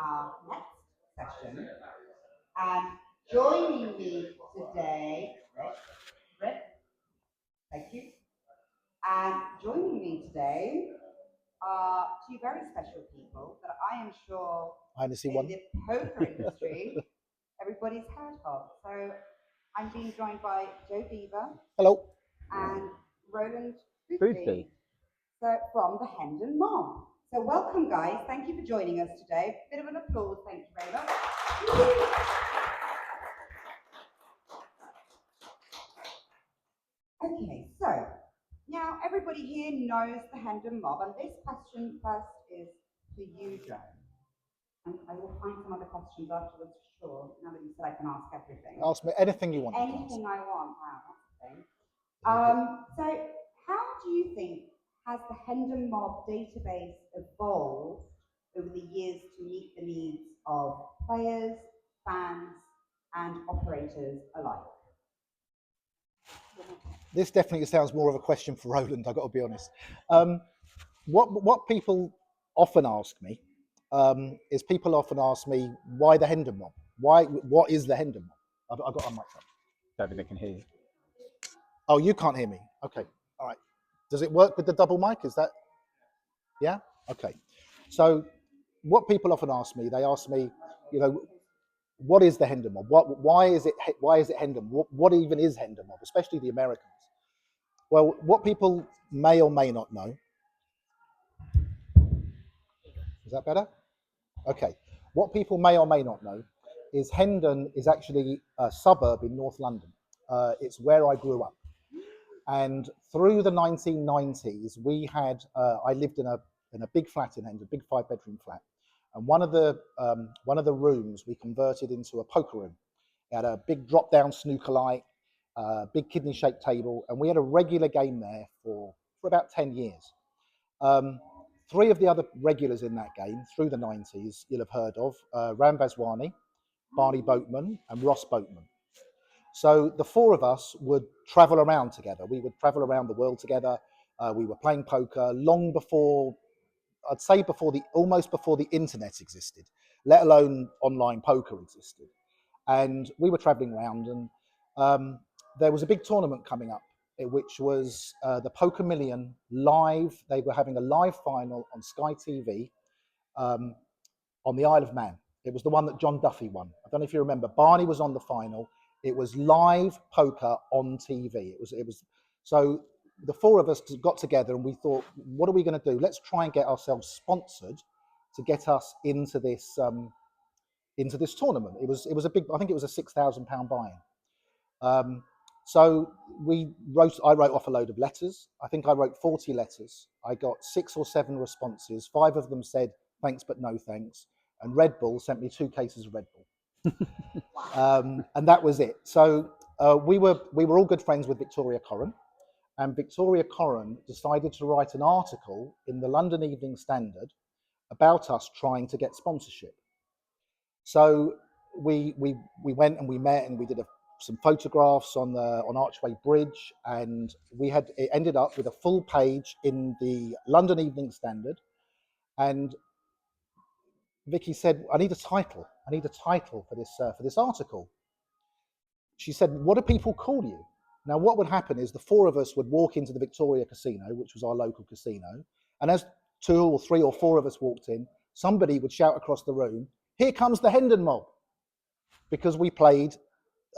our next session. And joining me today, Rick, thank you. And joining me today are two very special people that I am sure in the poker industry everybody's heard of. So I'm being joined by Joe Beevers. Hello. And Roland Boothby. So from the Hendon Mob. So welcome, guys. Thank you for joining us today. Bit of an applause. Thank you very much. Okay, so now everybody here knows the Hendon Mob, and this question first is for you, Joe. And I will find some other questions afterwards for sure, now that you said I can ask everything. Ask me anything you want. Anything I want. Wow, that's the thing. So how do you think has the Hendon Mob database evolved over the years to meet the needs of players, fans, and operators alike? This definitely sounds more of a question for Roland, I've got to be honest. What people often ask me is people often ask me, why the Hendon Mob? What is the Hendon Mob? I've got a microphone. Don't think they can hear you. Oh, you can't hear me? Okay, all right. Does it work with the double mic? Is that, yeah? Okay. So what people often ask me, they ask me, you know, what is the Hendon Mob? Why is it Hendon? What even is Hendon Mob, especially the Americans? Well, what people may or may not know. Is that better? Okay. What people may or may not know is Hendon is actually a suburb in North London. It's where I grew up. And through the 1990s, we had, I lived in a big flat in Hendon, a big 5-bedroom flat. And one of the rooms we converted into a poker room. It had a big drop-down snooker light, big kidney-shaped table, and we had a regular game there for about 10 years. 3 of the other regulars in that game through the 90s you'll have heard of, Ram Vaswani, Barney Boatman, and Ross Boatman. So the 4 of us would travel around together. We would travel around the world together. We were playing poker long before, I'd say almost before the internet existed, let alone online poker existed. And we were traveling around, and there was a big tournament coming up, which was the Poker Million live. They were having a live final on Sky TV on the Isle of Man. It was the one that John Duffy won. I don't know if you remember. Barney was on the final. It was live poker on TV. It was so the 4 of us got together and we thought, what are we going to do? Let's try and get ourselves sponsored to get us into this tournament. It was a big. I think it was a £6,000 buy-in. So I wrote off a load of letters. I think I wrote 40 letters. I got 6 or 7 responses. 5 of them said thanks but no thanks. And Red Bull sent me 2 cases of Red Bull. And that was it. So we were all good friends with Victoria Corran, and Victoria Corran decided to write an article in the London Evening Standard about us trying to get sponsorship. So we went and we met and we did some photographs on Archway Bridge, and it ended up with a full page in the London Evening Standard. And Vicky said, I need a title for this article. She said, what do people call you? Now, what would happen is the 4 of us would walk into the Victoria Casino, which was our local casino, and as 2 or 3 or 4 of us walked in, somebody would shout across the room, here comes the Hendon Mob, because we played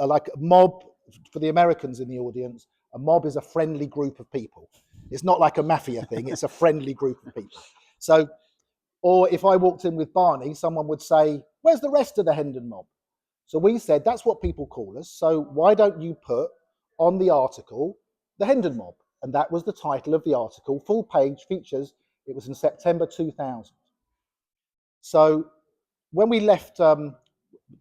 like a mob. For the Americans in the audience, a mob is a friendly group of people. It's not like a mafia thing, it's a friendly group of people. So, or if I walked in with Barney, someone would say, where's the rest of the Hendon Mob? So we said, that's what people call us, so why don't you put on the article the Hendon Mob? And that was the title of the article, full page, features. It was in September 2000. So when we left,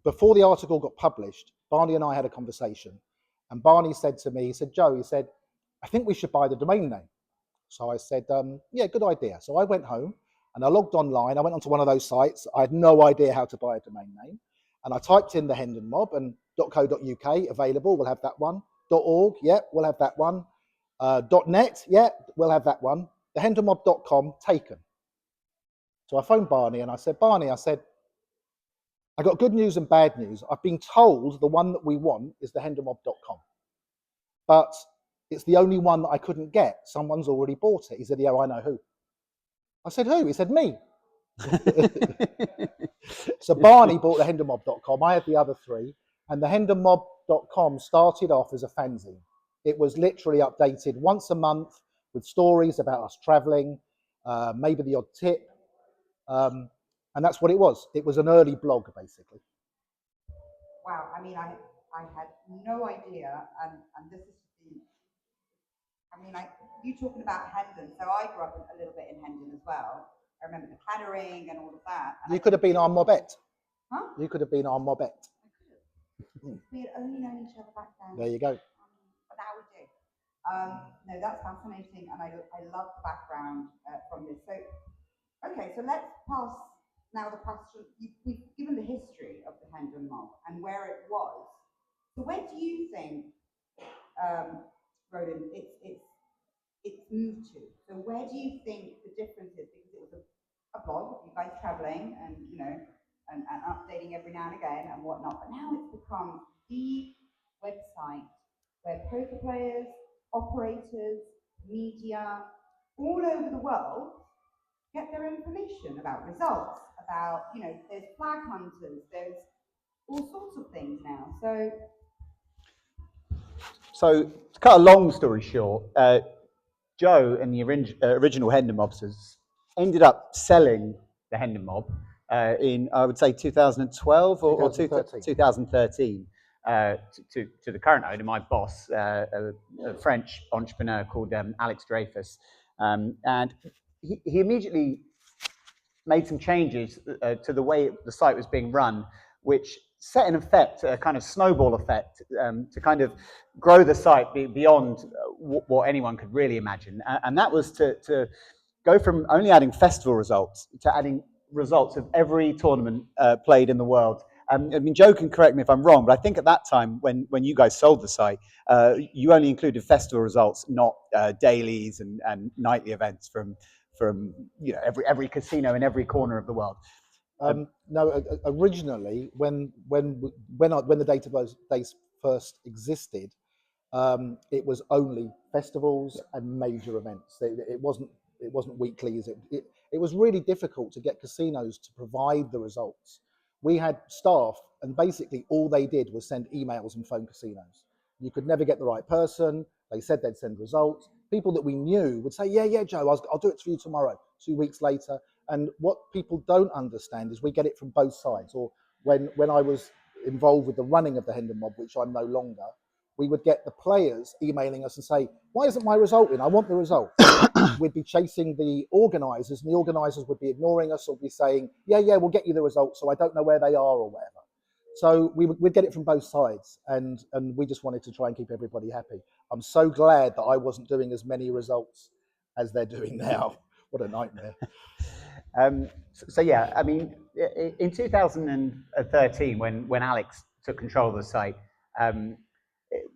before the article got published, Barney and I had a conversation, and Barney said to me, he said, Joe, I think we should buy the domain name. So I said, yeah, good idea. So I went home and I logged online. I went onto one of those sites. I had no idea how to buy a domain name. And I typed in the Hendon Mob, and .co.uk available, we'll have that one. .org, yeah, we'll have that one. .net, yeah, we'll have that one. The HendonMob.com, taken. So I phoned Barney and I said, Barney, I got good news and bad news. I've been told the one that we want is the HendonMob.com, but it's the only one that I couldn't get. Someone's already bought it. He said, yeah, I know who. I said, who? He said, me. So Barney bought the HendonMob.com. I had the other three. And the HendonMob.com started off as a fanzine. It was literally updated once a month with stories about us traveling, maybe the odd tip. And that's what it was. It was an early blog, basically. Wow, I mean, I had no idea, and this is the, I mean, you talking about Hendon, so I grew up a little bit in Hendon as well. I remember the clattering and all of that. You could have been our mobette. Huh? You could have been our mobette. We had only known each other back then. There you go. But now we do. No, that's fascinating, and I love the background from this. So, okay, so let's pass now the question. We've given the history of the Hendon Mob and where it was. So where do you think, Roland, it's moved to? So where do you think the difference is? Because it was a blog, you guys traveling and, you know, and updating every now and again and whatnot. But now it's become the website where poker players, operators, media, all over the world get their information about results, about, you know, there's flag hunters, there's all sorts of things now. So to cut a long story short, Joe and the original Hendon Mobsters ended up selling the Hendon Mob in, I would say, 2012 or 2013 to the current owner, my boss, a French entrepreneur called Alex Dreyfus. And he immediately made some changes to the way the site was being run, which set in effect a kind of snowball effect to kind of grow the site beyond what anyone could really imagine. And that was to go from only adding festival results to adding results of every tournament played in the world. I mean, Joe can correct me if I'm wrong, but I think at that time when you guys sold the site, you only included festival results, not dailies and nightly events from you know every casino in every corner of the world. No, originally when the database first existed, it was only festivals and major events. It wasn't weeklies. It was really difficult to get casinos to provide the results. We had staff, and basically all they did was send emails and phone casinos. You could never get the right person. They said they'd send results. People that we knew would say, yeah, Joe, I'll do it for you tomorrow. 2 weeks later. And what people don't understand is we get it from both sides. Or when I was involved with the running of the Hendon Mob, which I'm no longer, we would get the players emailing us and say, why isn't my result in? I want the result. We'd be chasing the organisers, and the organisers would be ignoring us or be saying, yeah, we'll get you the results, so I don't know where they are or whatever. So we'd get it from both sides, and we just wanted to try and keep everybody happy. I'm so glad that I wasn't doing as many results as they're doing now. What a nightmare. So yeah, I mean, in 2013, when Alex took control of the site,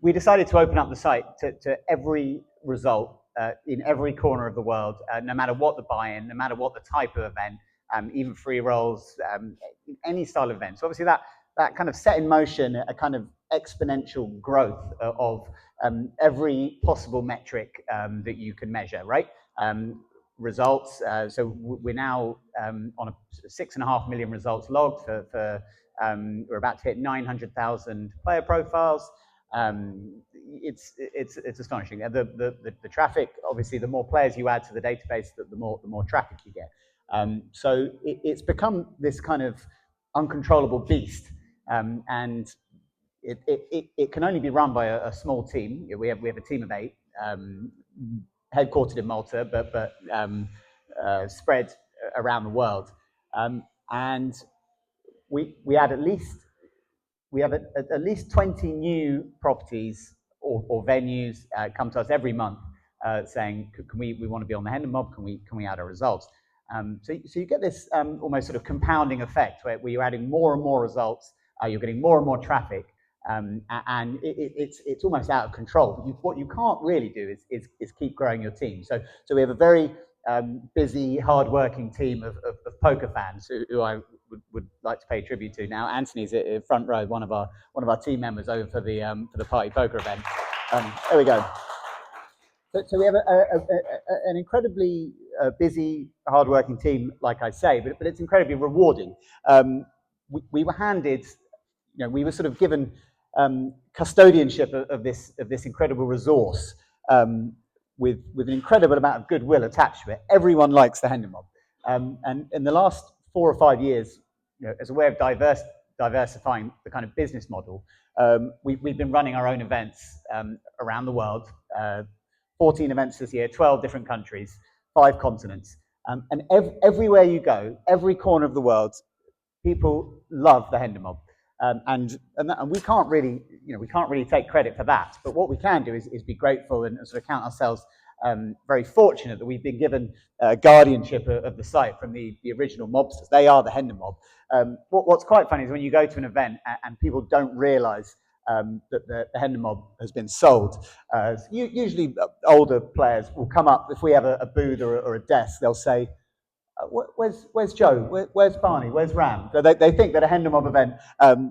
we decided to open up the site to every result in every corner of the world, no matter what the buy-in, no matter what the type of event, even free rolls, any style of event. So obviously that kind of set in motion a kind of exponential growth of every possible metric that you can measure, right? Results. So we're now on a 6.5 million results logged for we're about to hit 900,000 player profiles. It's astonishing. The traffic, obviously, the more players you add to the database, the more traffic you get. So it's become this kind of uncontrollable beast, and it can only be run by a small team. We have a team of 8, headquartered in Malta, but spread around the world, and we have at least 20 new properties or venues come to us every month saying, can we want to be on the Hendon Mob? Can we add our results? So you get this almost sort of compounding effect where you're adding more and more results, you're getting more and more traffic, and it's almost out of control. What you can't really do is keep growing your team. So we have a very busy, hard-working team of poker fans who I would like to pay tribute to. Now, Anthony's in front row, one of our team members over for the Party Poker event. There we go. So we have an incredibly busy, hardworking team, like I say, but it's incredibly rewarding. We were handed, we were sort of given custodianship of this incredible resource with an incredible amount of goodwill attached to it. Everyone likes the Hendon Mob, and in the last 4 or 5 years, as a way of diversifying the kind of business model, we've been running our own events around the world. 14 events this year, 12 different countries, 5 continents. And everywhere you go, every corner of the world, people love the Hendon Mob. And we can't really, take credit for that. But what we can do is be grateful and sort of count ourselves very fortunate that we've been given guardianship of the site from the original mobsters. They are the Hendon Mob. What's quite funny is when you go to an event and people don't realise that the Hendon Mob has been sold. Usually older players will come up, if we have a booth or a desk, they'll say, where's Joe? Where's Barney? Where's Ram? So they think that a Hendon Mob event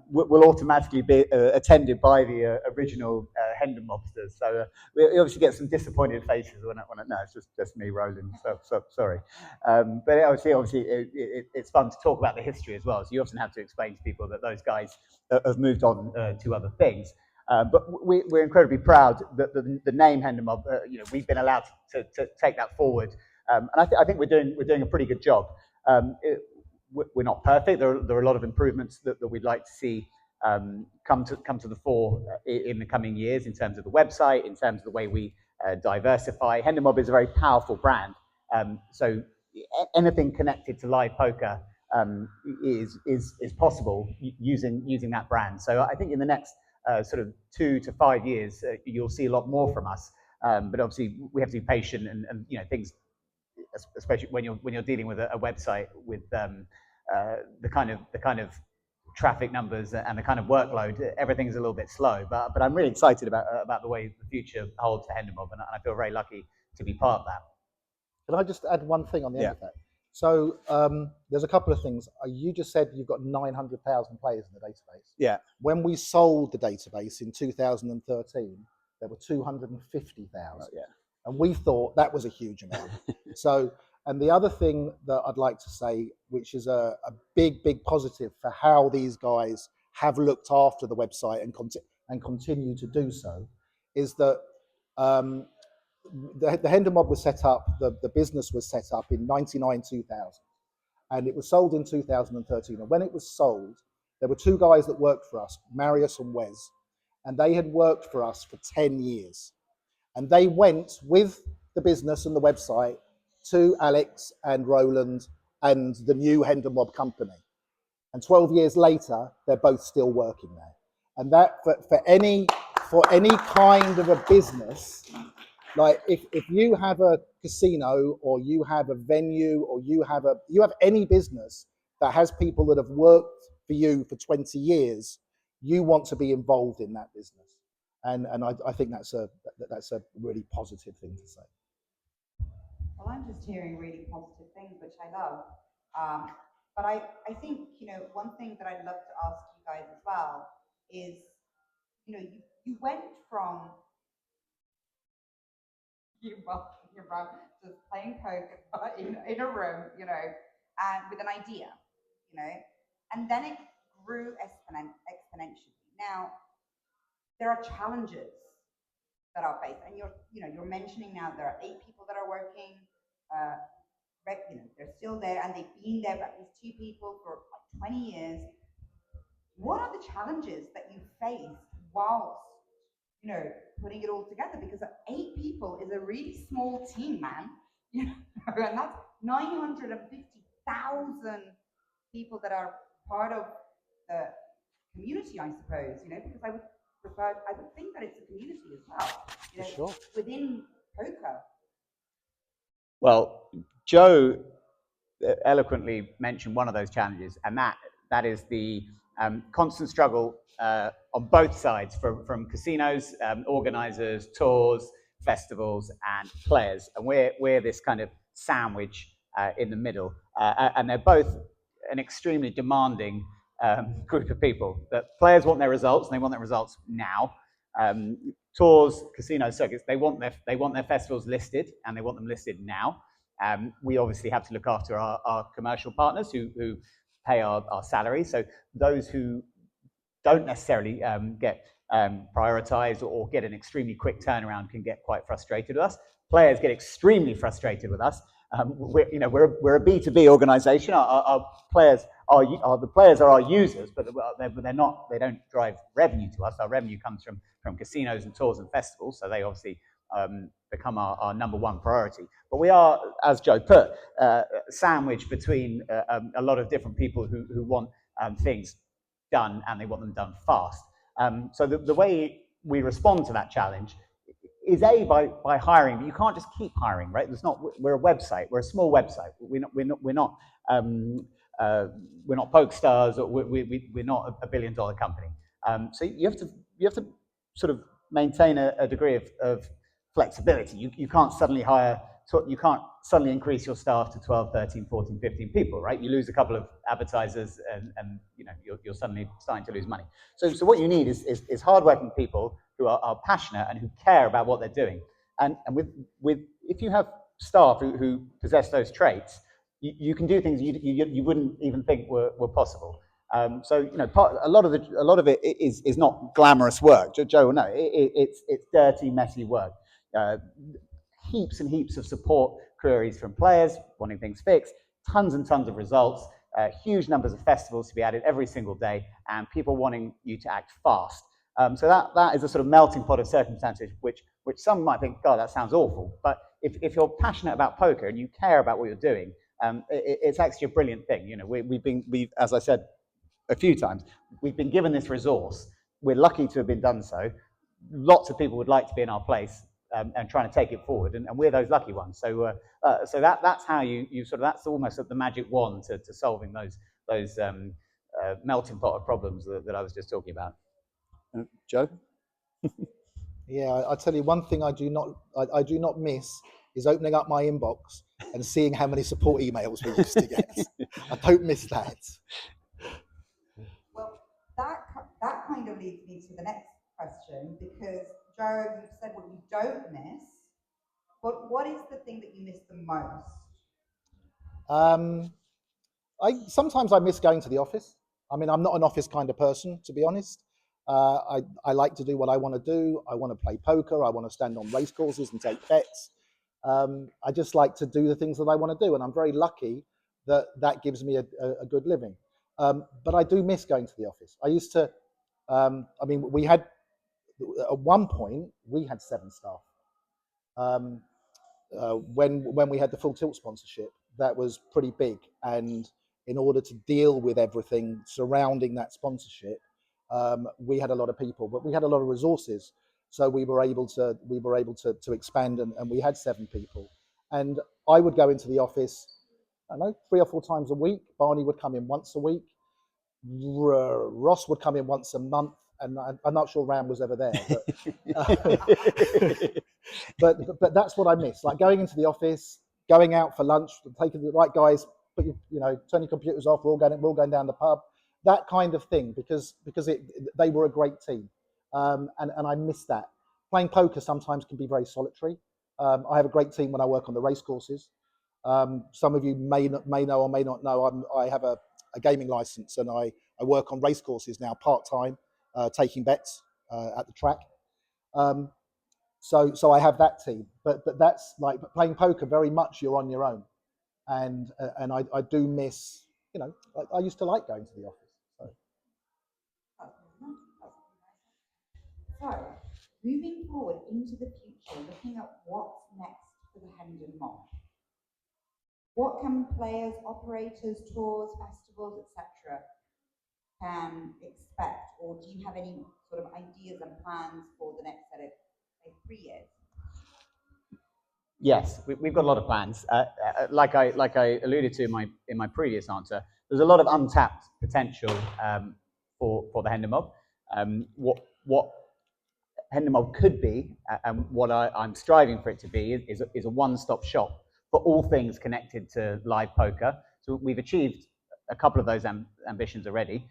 will automatically be attended by the original Hendon Mobsters. So we obviously get some disappointed faces when no, it's just me, Roland. So sorry. But obviously it's fun to talk about the history as well. So you often have to explain to people that those guys have moved on to other things. But we're incredibly proud that the name Hendon Mob, we've been allowed to take that forward. And I think we're doing a pretty good job. We're not perfect. There are a lot of improvements that we'd like to see come to the fore in the coming years in terms of the website, in terms of the way we diversify. Hendon Mob is a very powerful brand, so anything connected to live poker is possible using that brand. So I think in the next sort of 2 to 5 years, you'll see a lot more from us. But obviously, we have to be patient, and things, especially when you're dealing with a website with the kind of traffic numbers and the kind of workload, everything's a little bit slow. But I'm really excited about the way the future holds for Hendon Mob, and I feel very lucky to be part of that. Can I just add one thing on the end of that? So there's a couple of things. You just said you've got 900,000 players in the database. Yeah. When we sold the database in 2013, there were 250,000. Yeah. And we thought that was a huge amount. So, and the other thing that I'd like to say, which is a big positive for how these guys have looked after the website and continue to do so, is that the Hendon Mob was set up, the business was set up in 99, 2000. And it was sold in 2013. And when it was sold, there were 2 guys that worked for us, Marius and Wes, and they had worked for us for 10 years. And they went with the business and the website to Alex and Roland and the new Hendon Mob company. And 12 years later, they're both still working there. And that for any kind of a business, like if you have a casino or you have a venue or you have any business that has people that have worked for you for 20 years, you want to be involved in that business. And I think that's a really positive thing to say. Well, I'm just hearing really positive things, which I love. But I think, one thing that I'd love to ask you guys as well is, you went from you're just playing poker in a room, and with an idea, and then it grew exponentially. Now, there are challenges that are faced, and you're mentioning now there are 8 people that are working. They're still there, and they've been there, but at least 2 people for like 20 years. What are the challenges that you faced whilst putting it all together? Because 8 people is a really small team, man. And that's 950,000 people that are part of the community, I suppose. Because I would think that it's a community as well. Sure. Within poker. Well, Joe eloquently mentioned one of those challenges, and that is the constant struggle on both sides, from casinos, organisers, tours, festivals, and players. And we're this kind of sandwich in the middle, and they're both an extremely demanding group of people. That players want their results, and they want their results now. Tours, casinos, circuits, they want their festivals listed, and they want them listed now. We obviously have to look after our commercial partners who pay our salaries. So those who don't necessarily get prioritized or get an extremely quick turnaround can get quite frustrated with us. Players get extremely frustrated with us. We're a B2B organization. Our players are our users, but they're not. They don't drive revenue to us. Our revenue comes from casinos and tours and festivals. So they obviously become our number one priority. But we are, as Joe put, sandwiched between a lot of different people who want things done, and they want them done fast. So the way we respond to that challenge is by hiring, but you can't just keep hiring, right? We're a website. We're a small website. We're not PokerStars, or we're not a $1 billion company. So you have to sort of maintain a degree of flexibility. You can't suddenly increase your staff to 12, 13, 14, 15 people, right? You lose a couple of advertisers, and you're suddenly starting to lose money. So what you need is hardworking people who are passionate and who care about what they're doing. And with if you have staff who possess those traits, you can do things you wouldn't even think were possible. So a lot of it is not glamorous work. Joe will know it's dirty, messy work. Heaps and heaps of support queries from players wanting things fixed, tons and tons of results, huge numbers of festivals to be added every single day, and people wanting you to act fast. So that is a sort of melting pot of circumstances, which some might think, God, that sounds awful. But if you're passionate about poker and you care about what you're doing, it's actually a brilliant thing. We've as I said a few times, we've been given this resource. We're lucky to have been done so. Lots of people would like to be in our place and trying to take it forward, and we're those lucky ones. So that's how you sort of, that's almost the magic wand to solving those melting pot of problems that I was just talking about. Joe? Yeah, I tell you, one thing I do not miss is opening up my inbox and seeing how many support emails we used to get. I don't miss that. Well, that kind of leads me to the next question, because Joe, you've said what you don't miss, but what is the thing that you miss the most? Sometimes I miss going to the office. I mean, I'm not an office kind of person, to be honest. I like to do what I want to do. I want to play poker. I want to stand on race courses and take bets. I just like to do the things that I want to do, and I'm very lucky that gives me a good living. But I do miss going to the office. I used to. I mean, we had at one point we had 7 staff. When we had the Full Tilt sponsorship, that was pretty big, and in order to deal with everything surrounding that sponsorship, we had a lot of people, but we had a lot of resources, so we were able to expand, and we had 7 people. And I would go into the office, I don't know, 3 or 4 times a week. Barney would come in once a week. Ross would come in once a month, and I'm not sure Ram was ever there, but that's what I miss, like going into the office, going out for lunch, taking the right guys, turn your computers off, we're all going down the pub, that kind of thing, because they were a great team, and I miss that. Playing poker sometimes can be very solitary. I have a great team when I work on the race courses. Some of you may know or may not know, I have a gaming license, and I work on race courses now part-time, taking bets at the track. So I have that team, but that's like playing poker. Very much you're on your own, and I do miss. I used to like going to the office. So, moving forward into the future, looking at what's next for the Hendon Mob. What can players, operators, tours, festivals, etc. can expect, or do you have any sort of ideas and plans for the next set of, say, 3 years? Yes, we've got a lot of plans. Like I alluded to in my previous answer, there's a lot of untapped potential for the Hendon Mob. What Hendon Mob could be, and what I'm striving for it to be, is a one-stop shop for all things connected to live poker. So we've achieved a couple of those ambitions already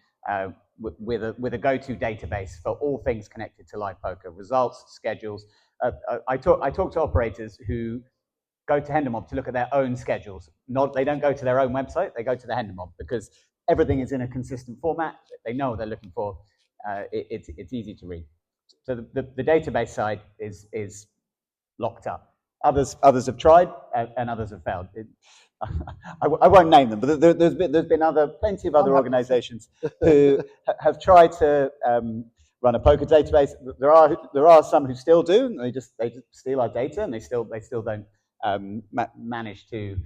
with a go-to database for all things connected to live poker, results, schedules. I talk to operators who go to Hendon Mob to look at their own schedules. They don't go to their own website, they go to the Hendon Mob because everything is in a consistent format. They know what they're looking for. It's easy to read. So the database side is locked up. Others have tried and others have failed. I won't name them, but there's been plenty of other organisations who have tried to run a poker database. There are some who still do. And they just steal our data, and they still don't manage to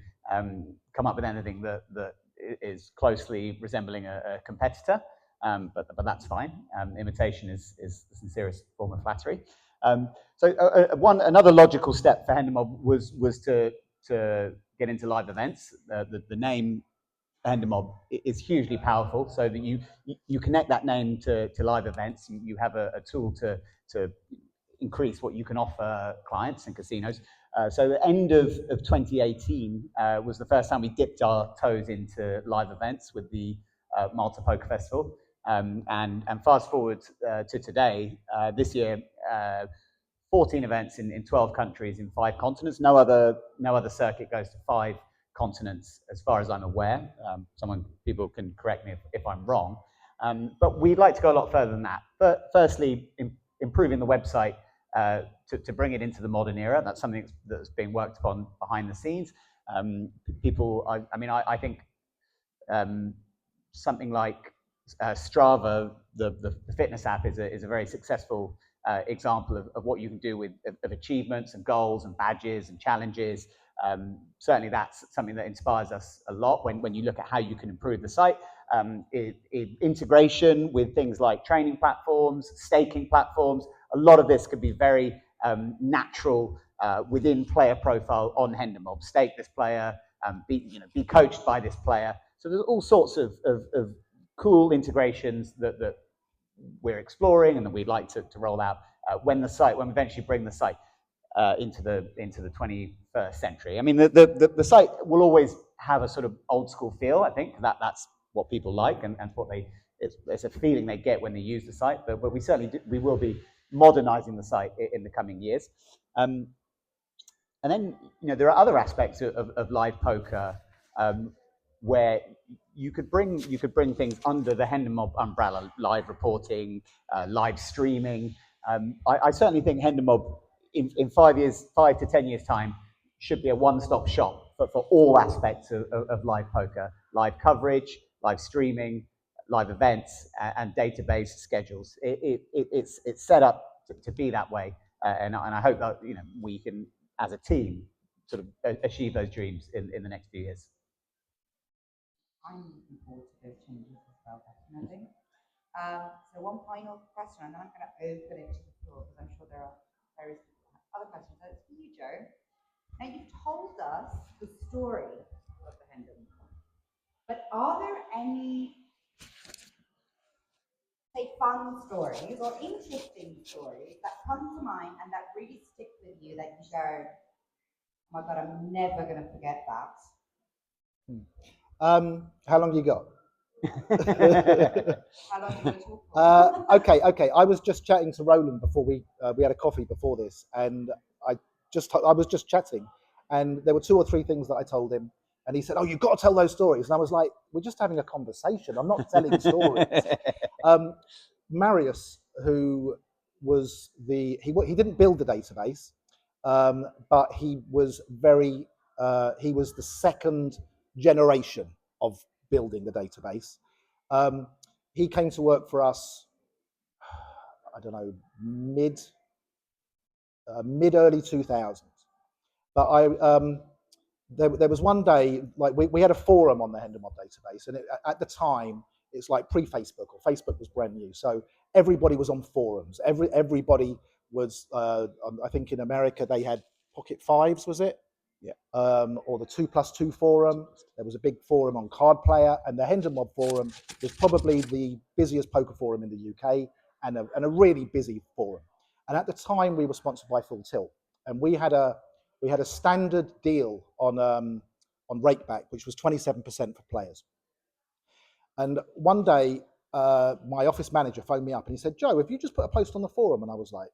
come up with anything that is closely resembling a competitor. But that's fine. Imitation is the sincerest form of flattery. So another logical step for Hendon Mob was to get into live events. The name Hendon Mob is hugely powerful, so that you connect that name to live events. You have a tool to increase what you can offer clients and casinos. So the end of 2018 was the first time we dipped our toes into live events with the Malta Poker Festival. And fast forward to today, this year, 14 events in 12 countries in 5 continents. No other circuit goes to 5 continents, as far as I'm aware. People can correct me if I'm wrong. But we'd like to go a lot further than that. But firstly, improving the website to bring it into the modern era. That's something that's being worked upon behind the scenes. I think something like Strava, the fitness app, is a very successful example of what you can do with achievements and goals and badges and challenges. Certainly that's something that inspires us a lot when you look at how you can improve the site. Integration with things like training platforms, staking platforms. A lot of this could be very natural within player profile on Hendon Mob. Stake this player, be coached by this player. So there's all sorts of cool integrations that we're exploring and that we'd like to roll out when we eventually bring the site into the 21st century. I mean, the site will always have a sort of old school feel. I think that's what people like and what it's a feeling they get when they use the site. But we will be modernizing the site in the coming years. And then there are other aspects of live poker where you could bring things under the Hendon Mob umbrella: live reporting, live streaming. I certainly think Hendon Mob in 5 to 10 years time should be a one-stop shop for all aspects of live poker: live coverage, live streaming, live events, and database schedules. It's set up to be that way, and I hope that we can, as a team, sort of achieve those dreams in the next few years. I'm looking forward to those changes as well, definitely. So one final question, and then I'm going to open it to the floor because I'm sure there are various people who have other questions. So it's for you, Joe. Now, you've told us the story of the Hendon Mob, but are there any, say, fun stories or interesting stories that come to mind and that really stick with you, that you go, oh my God, I'm never going to forget that? How long you got? How long do you talk for? Okay. I was just chatting to Roland before we had a coffee before this, and I was just chatting, and there were 2 or 3 things that I told him, and he said, "Oh, you've got to tell those stories." And I was like, "We're just having a conversation. I'm not telling stories." Marius, who was he didn't build the database, but he was the second generation of building the database. He came to work for us, I don't know, mid early 2000s. But there was one day, like we had a forum on the Hendon Mob database, and at the time it's like pre-Facebook, or Facebook was brand new, so everybody was on forums. Everybody was. I think in America they had Pocket Fives, was it? Yeah. Or the 2+2 forum. There was a big forum on Card Player, and the Hendon Mob forum was probably the busiest poker forum in the UK, and a really busy forum. And at the time, we were sponsored by Full Tilt, and we had a standard deal on Rakeback, which was 27% for players. And one day, my office manager phoned me up and he said, Joe, have you just put a post on the forum? And I was like,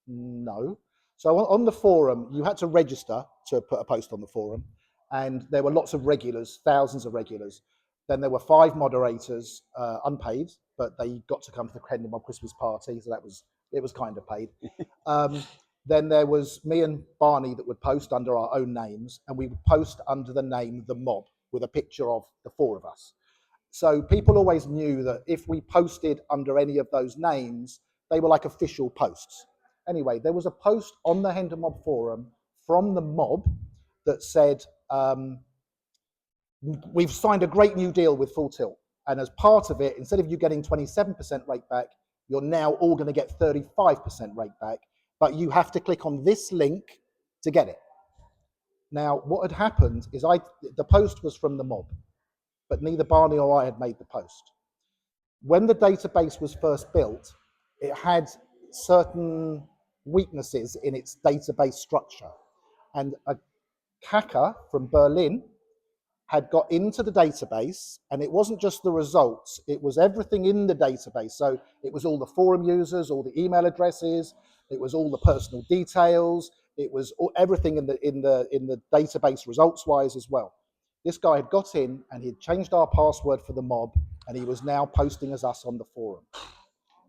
no. So on the forum, you had to register to put a post on the forum. And there were lots of regulars, thousands of regulars. Then there were 5 moderators, unpaid, but they got to come to the Hendon Mob Christmas party, so it was kind of paid. Then there was me and Barney that would post under our own names, and we would post under the name The Mob with a picture of the 4 of us. So people always knew that if we posted under any of those names, they were like official posts. Anyway, there was a post on the Hendon Mob forum from the mob that said, we've signed a great new deal with Full Tilt. And as part of it, instead of you getting 27% rate back, you're now all going to get 35% rate back. But you have to click on this link to get it. Now, what had happened is the post was from the mob, but neither Barney or I had made the post. When the database was first built, it had certain weaknesses in its database structure. And a hacker from Berlin had got into the database, and it wasn't just the results, it was everything in the database. So it was all the forum users, all the email addresses, it was all the personal details, it was everything in the database results wise as well. This guy had got in and he'd changed our password for the mob, and he was now posting as us on the forum.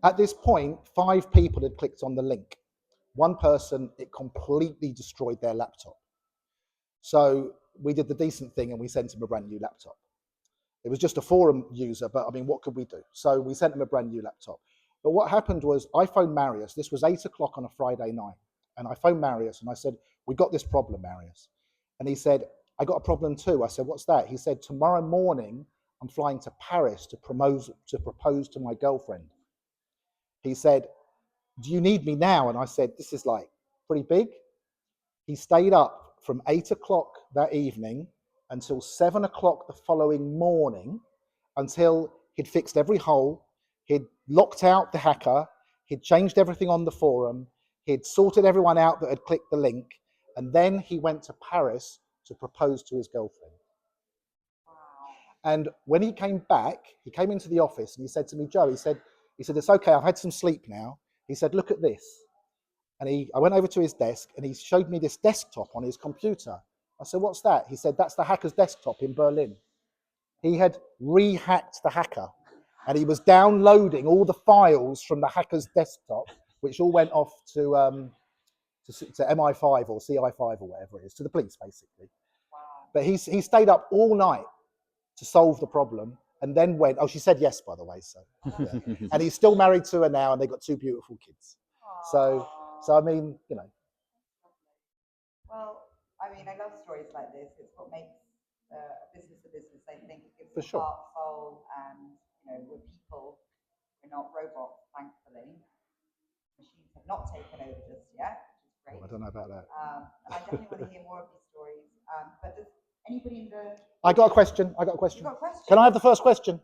At this point, 5 people had clicked on the link. One person, it completely destroyed their laptop. So we did the decent thing and we sent him a brand new laptop. It was just a forum user, but I mean, what could we do? So we sent him a brand new laptop. But what happened was I phoned Marius. This was 8 o'clock on a Friday night. And I phoned Marius and I said, we got this problem, Marius. And he said, I got a problem too. I said, what's that? He said, tomorrow morning, I'm flying to Paris to propose to my girlfriend. He said, do you need me now? And I said, this is like pretty big. He stayed up from 8 o'clock that evening until 7 o'clock the following morning, until he'd fixed every hole, he'd locked out the hacker, he'd changed everything on the forum, he'd sorted everyone out that had clicked the link, and then he went to Paris to propose to his girlfriend. Wow. And when he came back, he came into the office and he said to me, Joe, he said, it's okay, I've had some sleep now. He said, look at this. And I went over to his desk and he showed me this desktop on his computer. I said, what's that? He said, that's the hacker's desktop in Berlin. He had re-hacked the hacker and he was downloading all the files from the hacker's desktop, which all went off to MI5 or CI5 or whatever it is, to the police basically. Wow. But he stayed up all night to solve the problem and then went, oh, she said yes, by the way. So, yeah. And he's still married to her now and they've got 2 beautiful kids. So I mean, you know. Well, I mean, I love stories like this. It's what makes a business a business. I think it gives For it sure. heart, soul, and we're people. We're not robots, thankfully. Machines have not taken over just yet, which is great. I don't know about that. And I definitely want to hear more of these stories. But does anybody in the... I got a question. You got a question? Can I have the first question?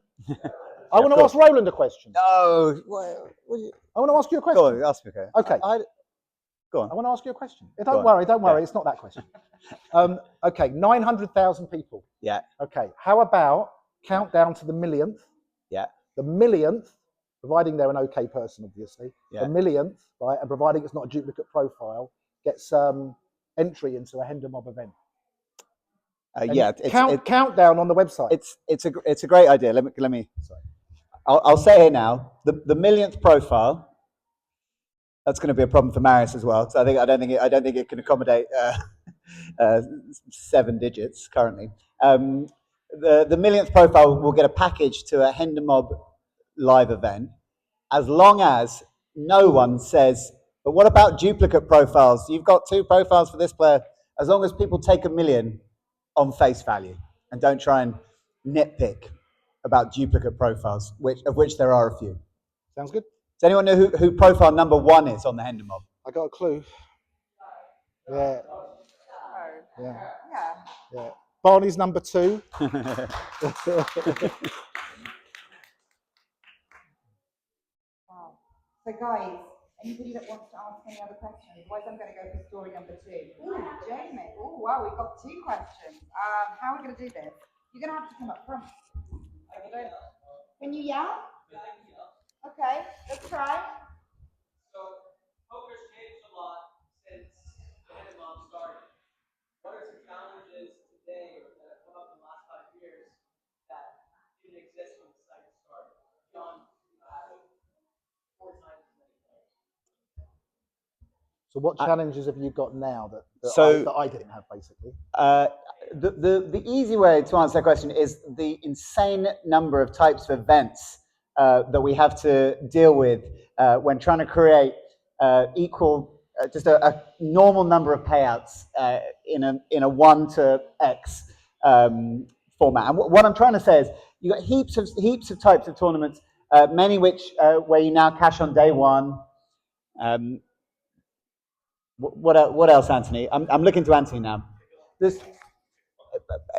I want to ask Roland a question. No. I want to ask you a question. Go on, ask me. Okay. Go on. I want to ask you a question. Don't worry. Yeah. It's not that question. Okay, 900,000 people. Yeah. Okay, how about countdown to the millionth? Yeah. The millionth, providing they're an okay person, obviously. Yeah. The millionth, right, and providing it's not a duplicate profile, gets entry into a Hendon Mob event. Yeah. Countdown on the website. It's a great idea. Let me. Sorry. I'll say it now. The millionth profile. That's going to be a problem for Marius as well. So I don't think it can accommodate 7 digits currently. The millionth profile will get a package to a Hendon Mob live event, as long as no one says, but what about duplicate profiles? You've got 2 profiles for this player. As long as people take $1 million on face value and don't try and nitpick about duplicate profiles, of which there are a few. Sounds good. Does anyone know who profile number 1 is on the Hendon Mob? I got a clue. Yeah. Barney's number 2. Wow. So guys, anybody that wants to ask any other questions? Otherwise, I'm going to go for story number 2. Ooh, Jamie. Oh, wow, we've got 2 questions. How are we going to do this? You're going to have to come up front. Can you yell? Okay, let's try. So poker's changed a lot since the HendonMob started. What are some challenges today that have come up in the last 5 years that didn't exist when the site started? Beyond having 4 times as many players. So what challenges have you got now that I didn't have, basically? The easy way to answer that question is the insane number of types of events that we have to deal with when trying to create equal, just a normal number of payouts in a 1 to X format. And what I'm trying to say is you've got heaps of types of tournaments, many which where you now cash on day one. What else, Anthony? I'm looking to Anthony now.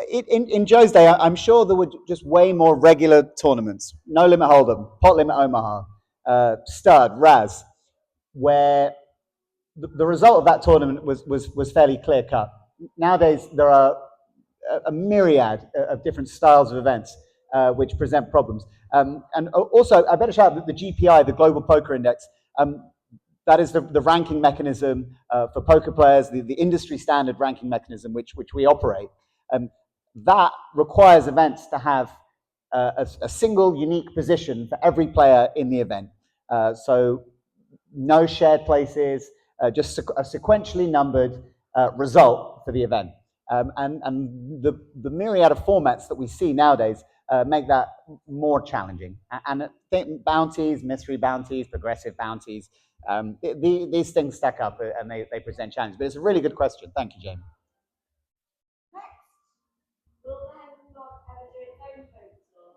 In Joe's day, I'm sure there were just way more regular tournaments. No Limit Hold'em, Pot Limit Omaha, Stud, Raz, where the result of that tournament was fairly clear cut. Nowadays, there are a myriad of different styles of events which present problems. And also, I better shout out the GPI, the Global Poker Index. That is the ranking mechanism for poker players, the industry standard ranking mechanism which we operate. That requires events to have a single unique position for every player in the event. So no shared places, just a sequentially numbered result for the event. And the myriad of formats that we see nowadays make that more challenging. And bounties, mystery bounties, progressive bounties, these things stack up and they present challenges. But it's a really good question. Thank you, Jamie. Next. Will the HendonMob ever do its own poker tour?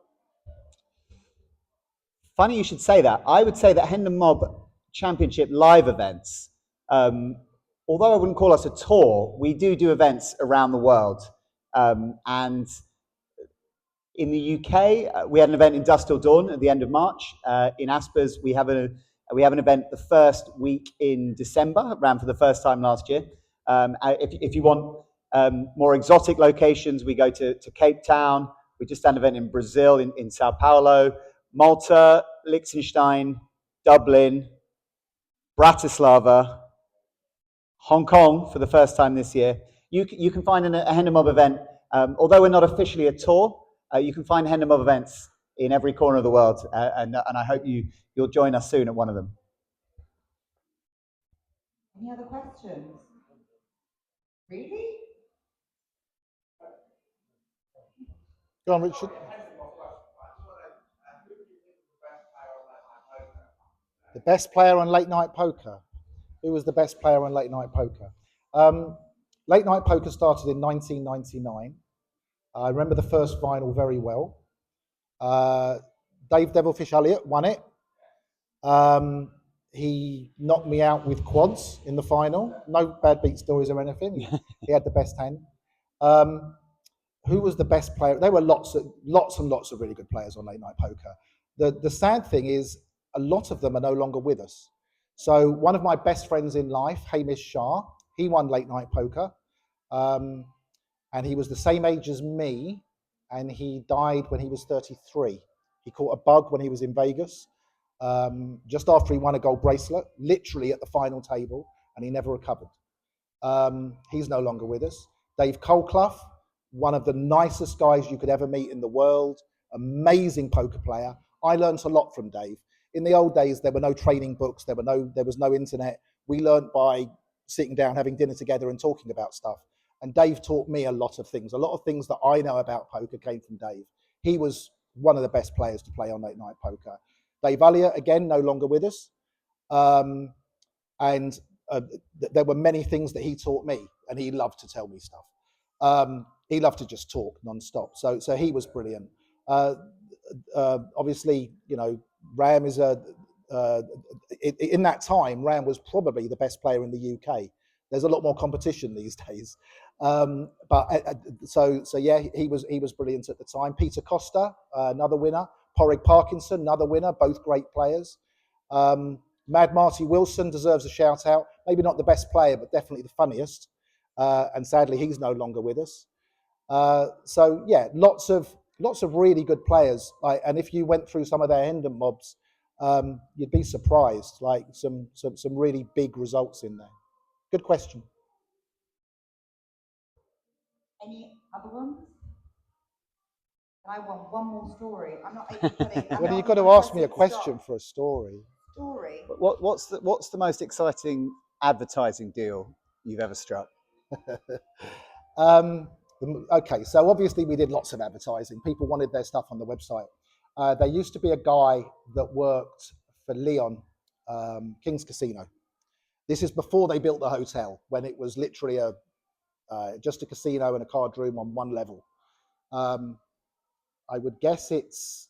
Funny you should say that. I would say that Hendon Mob Championship live events, although I wouldn't call us a tour, we do events around the world. And in the UK, we had an event in Dusk Till Dawn at the end of March. In Aspers, we have an event the first week in December, ran for the first time last year. If you want more exotic locations, we go to Cape Town. We just had an event in Brazil, in Sao Paulo, Malta, Liechtenstein, Dublin, Bratislava, Hong Kong for the first time this year. You can find a Hendon Mob event, although we're not officially a tour, you can find Hendon Mob events in every corner of the world, and I hope you'll join us soon at one of them. Any other questions? Really? Go on, Richard. The best player on late night poker. Who was the best player on late night poker? Late night poker started in 1999. I remember the first final very well. Dave Devilfish Elliott won it. He knocked me out with quads in the final. No bad beat stories or anything. He had the best hand. Who was the best player? There were lots and lots of really good players on late night poker. The sad thing is a lot of them are no longer with us. So one of my best friends in life, Hamish Shah, he won late night poker. And he was the same age as me, and he died when he was 33. He caught a bug when he was in Vegas, just after he won a gold bracelet, literally at the final table, and he never recovered. He's no longer with us. Dave Colclough, one of the nicest guys you could ever meet in the world, amazing poker player. I learned a lot from Dave. In the old days, there were no training books, there was no internet. We learned by sitting down, having dinner together and talking about stuff. And Dave taught me a lot of things. A lot of things that I know about poker came from Dave. He was one of the best players to play on late night poker. Dave Elliott, again, no longer with us. And there were many things that he taught me, and he loved to tell me stuff. He loved to just talk non-stop. So he was brilliant. Obviously, you know, Ram is in that time, Ram was probably the best player in the UK. There's a lot more competition these days. So yeah, he was brilliant at the time. Peter Costa, another winner. Porrig Parkinson, another winner, both great players. Mad Marty Wilson deserves a shout out. Maybe not the best player, but definitely the funniest. And sadly, he's no longer with us. So yeah, lots of lots of really good players. Like, and if you went through some of their Hendon mobs, you'd be surprised. Like some really big results in there. Good question. Any other ones? I want one more story. I'm not even putting. Well, you've got to ask me a question for a story. Story. What's the most exciting advertising deal you've ever struck? Okay, so obviously we did lots of advertising. People wanted their stuff on the website. There used to be a guy that worked for Leon, King's Casino. This is before they built the hotel, when it was literally just a casino and a card room on one level. I would guess it's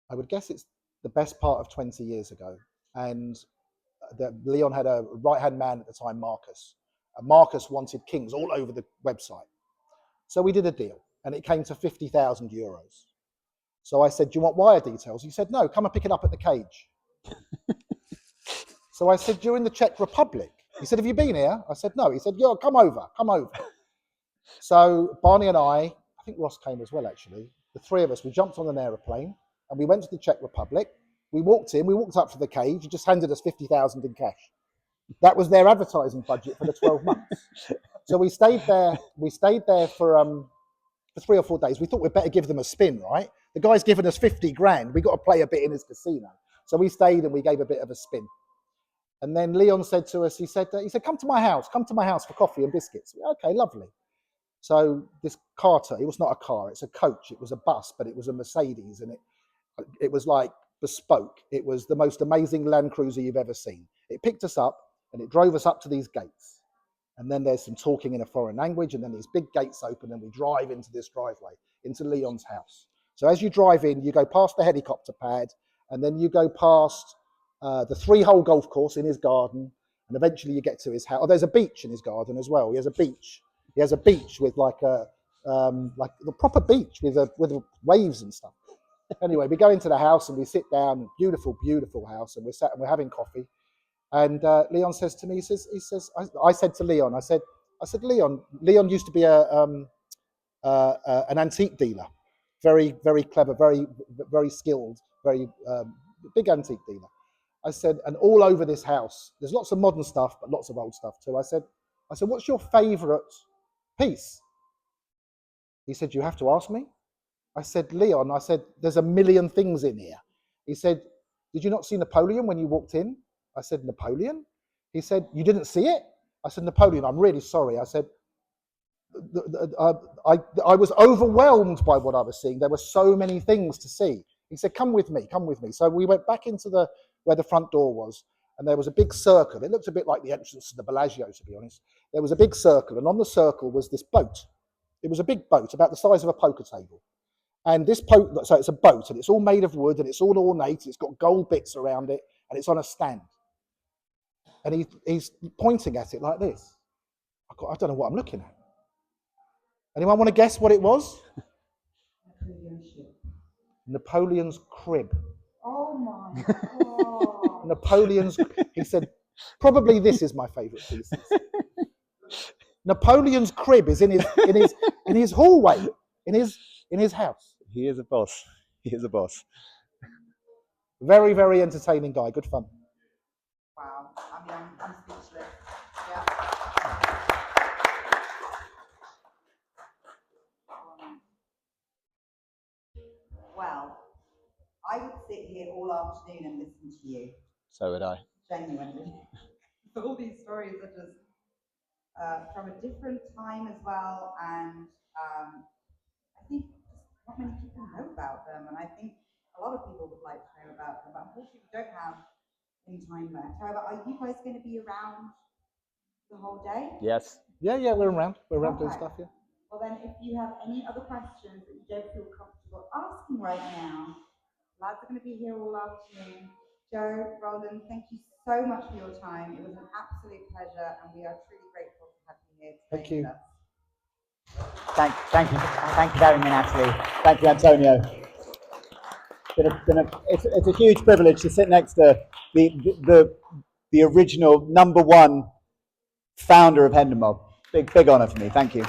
the best part of 20 years ago. And Leon had a right-hand man at the time, Marcus. And Marcus wanted kings all over the website. So we did a deal, and it came to 50,000 euros. So I said, do you want wire details? He said, no, come and pick it up at the cage. So I said, you're in the Czech Republic. He said, have you been here? I said, no. He said, yeah, come over. So Barney and I think Ross came as well, actually. The three of us, we jumped on an aeroplane and we went to the Czech Republic. We walked up to the cage, and just handed us 50,000 in cash. That was their advertising budget for the 12 months. So we stayed there for 3 or 4 days. We thought we'd better give them a spin, right? The guy's given us 50 grand. We got to play a bit in his casino. So we stayed and we gave a bit of a spin. And then Leon said to us, he said, come to my house for coffee and biscuits. Okay, lovely. So this carter, it was not a car, it's a coach. It was a bus, but it was a Mercedes, and it was like bespoke. It was the most amazing Land Cruiser you've ever seen. It picked us up and it drove us up to these gates. And then there's some talking in a foreign language, and then these big gates open and we drive into this driveway, into Leon's house. So as you drive in, you go past the helicopter pad, and then you go past the 3-hole golf course in his garden, and eventually you get to his house. Oh, there's a beach in his garden as well. He has a beach. He has a beach with like the proper beach with waves and stuff. Anyway, we go into the house and we sit down. Beautiful, beautiful house, and we're having coffee. And Leon says to me, he says, I said to Leon, I said, Leon used to be an antique dealer, very, very clever, very, very skilled, very big antique dealer. I said, and all over this house, there's lots of modern stuff, but lots of old stuff too. I said, what's your favourite piece? He said, you have to ask me. I said, Leon, there's a million things in here. He said, did you not see Napoleon when you walked in? I said, Napoleon? He said, you didn't see it? I said, Napoleon, I'm really sorry. I said, I was overwhelmed by what I was seeing. There were so many things to see. He said, come with me. So we went back into where the front door was, and there was a big circle. It looked a bit like the entrance to the Bellagio, to be honest. There was a big circle, and on the circle was this boat. It was a big boat, about the size of a poker table. And this boat, so it's a boat, and it's all made of wood, and it's all ornate, it's got gold bits around it, and it's on a stand. And he's pointing at it like this. I don't know what I'm looking at. Anyone want to guess what it was? Napoleon's crib. Oh my God. Napoleon's, he said, probably this is my favourite piece. Napoleon's crib is in his hallway, in his house. He is a boss. Very, very entertaining guy. Good fun. Wow. I'm speechless. Yeah. Well, I would sit here all afternoon and listen to you. So would I. Genuinely. All these stories are just from a different time as well, and I think not many people know about them, and I think a lot of people would like to know about them, but unfortunately we don't have any time left. However, are you guys going to be around the whole day? Yes. Yeah, we're around. We're around doing stuff, yeah. Well then, if you have any other questions that you don't feel comfortable asking right now, lads are going to be here all afternoon. Joe, Roland, thank you so much for your time. It was an absolute pleasure, and we are truly grateful to have you here today. Thank you. With us. Thank you for having me, Natalie. Thank you, Antonio. It's a huge privilege to sit next to the original #1 founder of Hendon Mob. Big honour for me. Thank you.